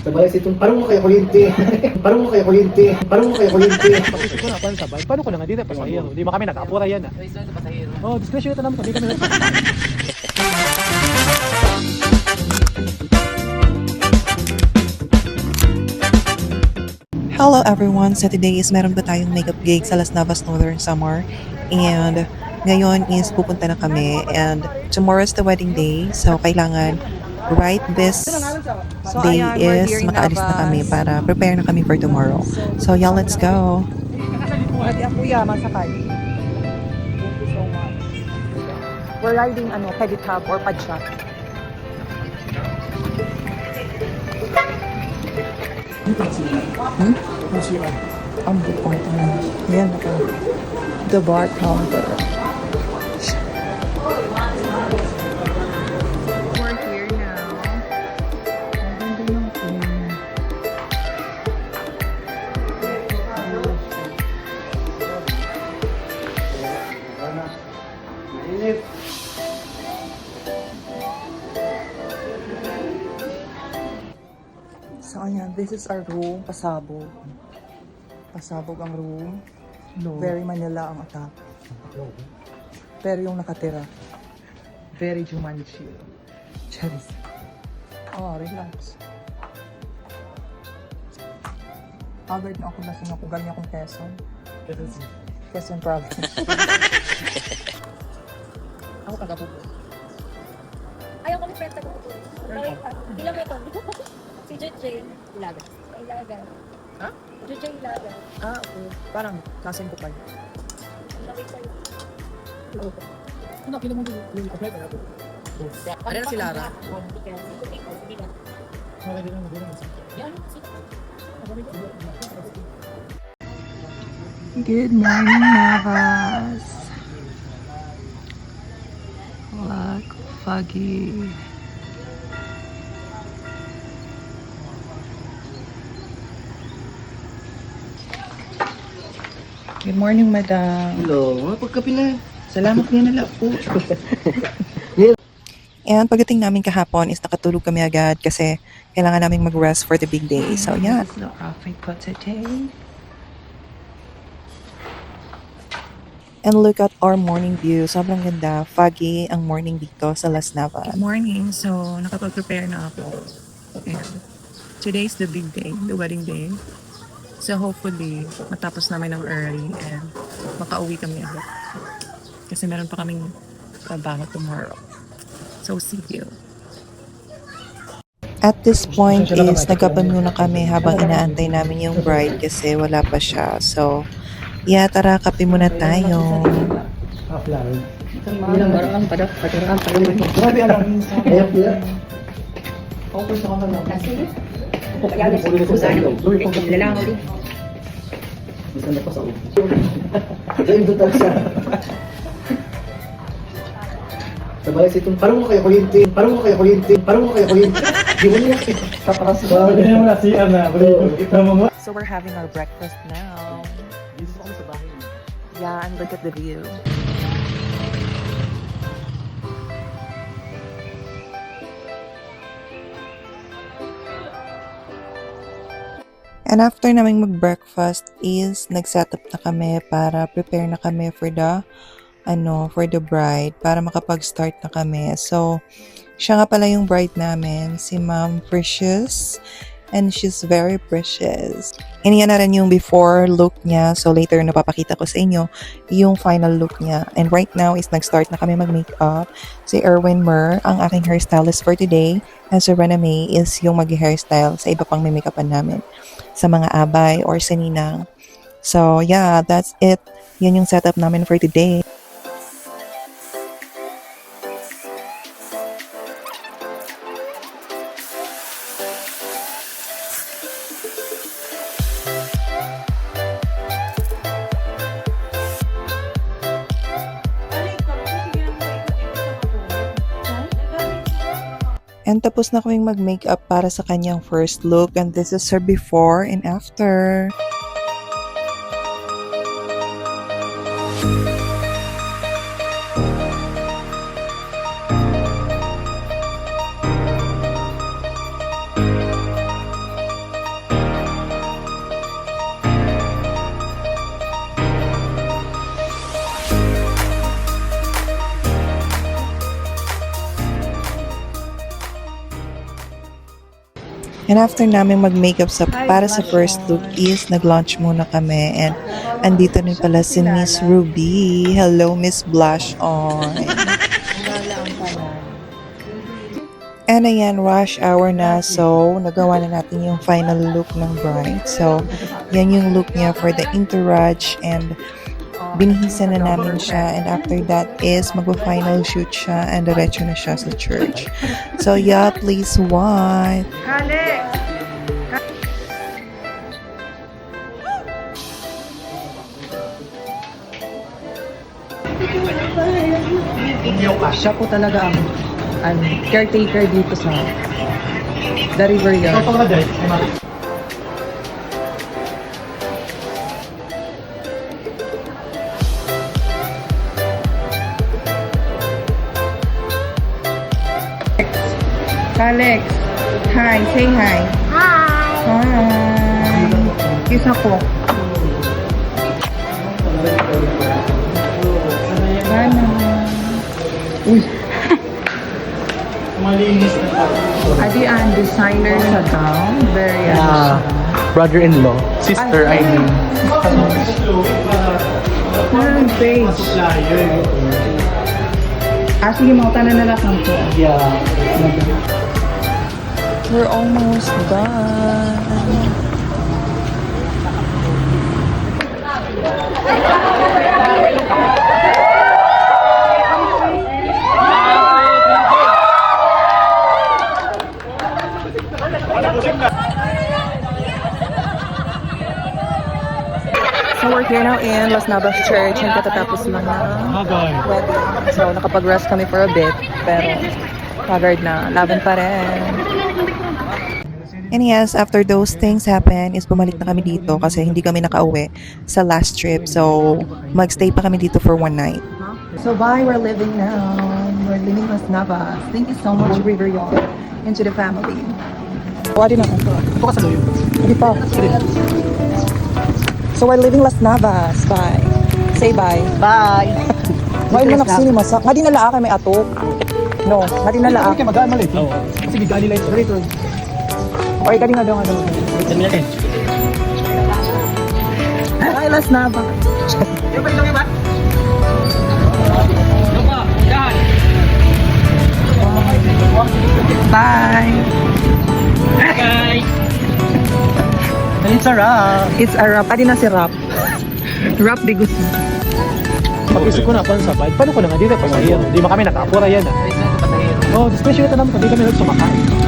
Sabay sa itong parang mo kayo kuryente. Parang mo kayo kuryente. Parang mo kayo kuryente. Pag-isip ko na, paano sabay? Paano ko na nga, di na pasahero. Di ba kami nag-apura yan ah. Oh, discretion ito naman, kami kami. Hello everyone! So today is meron ba tayong makeup gig sa Las Navas Northern Samar. And ngayon is pupunta na kami. And tomorrow is the wedding day. So kailangan right this day is makaalis na kami para prepare na kami for tomorrow. So yeah, let's go! Hati ang kuya, masakay. Thank you so much. We're riding pedicab or padshot. Ang bukong yan ako. The bar counter. We're here now. So ayan, this is our room. Pasabog. Pasabog ang room. Very Manila ang attack. Pero yung nakatira, very Jumanji. Charis. Oh, relax. Agad na ako lasing ako. Galing akong Quezon. Quezon province. Ako taga-Pupo. Ayaw ko ni friend ko. Ilang ito? Si JJ Ilaga. Ilaga. Ha? JJ Ilaga. Ah, okay. Parang nasin ko pa yun. Laway ko yun. Ano, kailan mo yung apply ka na ito? Ano na si Lara? Hindi na. Okay, di lang, di lang. Yan, sige. Good morning, Navas. Look, foggy. Good morning, madam. Hello, mga pagkapi na. Salamat nga nila po. And pagdating namin kahapon is nakatulog kami agad kasi kailangan namin mag-rest for the big day. So, yeah. This is the outfit for today. And look at our morning view. Sobrang ganda. Foggy ang morning dito sa Las Navas. Good morning. So, nakapag-prepare na ako. And today's the big day, the wedding day. So, hopefully, matapos namin ng early and makauwi kami agad. Kasi meron pa kaming trabaho tomorrow. So, see you. At this point is nagkapan muna kami habang inaantay namin yung bride kasi wala pa siya. So, yeah, tara, kape muna tayo. Ilang barang pada pacaran pa rin. Grabe alam. Ayap nila. Okay sa kanila. Lalangaw din. Bisa na pa sa ulo. Ganyan doon talaga siya. Sabay sa itong parang mo kayo kuryente. Parang mo kayo kuryente. Parang mo kayo kuryente. Di mo niya kapakas ba? Ganyan mo na si Ana. So, we're having our breakfast now. Dito kami sa bahay. Yeah, and look at the view. And after naming mag-breakfast is nag-set up na kami para prepare na kami for the bride para makapag-start na kami. So, siya nga pala yung bride namin, si Ma'am Precious. And she's very precious. And yan na rin yung before look niya. So, later napapakita ko sa inyo yung final look niya. And right now is nag-start na kami mag-makeup. Si Erwin Mer, ang aking hairstylist for today. And si Rena May is yung mag-hairstyle sa iba pang may makeupan namin. Sa mga abay or sa ninang. So, yeah, that's it. Yun yung setup namin for today. And tapos na kaming mag-makeup para sa kanyang first look. And this is her before and after. And after namin mag-makeup para sa first look is nag-lunch muna kami. And andito rin pala si Miss Ruby. Hello, Miss Blush On. And ayan, rush hour na. So, nagawa na natin yung final look ng bride. So, yan yung look niya for the entourage. And binihisa na namin siya. And after that is magpa-final shoot siya. And diretso na siya sa church. So, yeah, please watch. Siya po talaga ang caretaker dito sa The River Yard. Alex, hi, say hi. Hi! Hi. Kiss ako. Sana. Uy. Malinis na pa. Adi ang designer sa gown. Very Brother-in-law. Sister, I mean. Parang face. Sige, mga tanan na lang ko. Yeah. We're almost done. So we're here now in Las Navas Church and katatapos lang na wedding. So nakapag-rest kami for a bit pero covered na. Laban pa rin. And yes, after those things happen, is bumalik na kami dito kasi hindi kami nakauwi sa last trip. So, magstay pa kami dito for one night. So bye, we're leaving now. We're leaving Las Navas. Thank you so much, River Yard, and to the family. Wadi na ako. Ito ka sa loyo. Hindi pa. So we're leaving Las Navas. Bye. Say bye. Bye! Why mo nakasini masak? Nga di nalaa kay may atok. No, nga di nalaa. Hindi kayo magaan malit. Oo. Kasi gigali light rito. Oy, kadi nga daw nga daw. Ay, Las Navas. Bye. It's a wrap. It's a wrap. Adi na si Rap. Rap di gusto. Pag-isip ko na, paano ko na nga dito? Pasahero. Di ba kami nakapura yan ah. Oh, discretion ito naman. Hindi kami nagsumakay.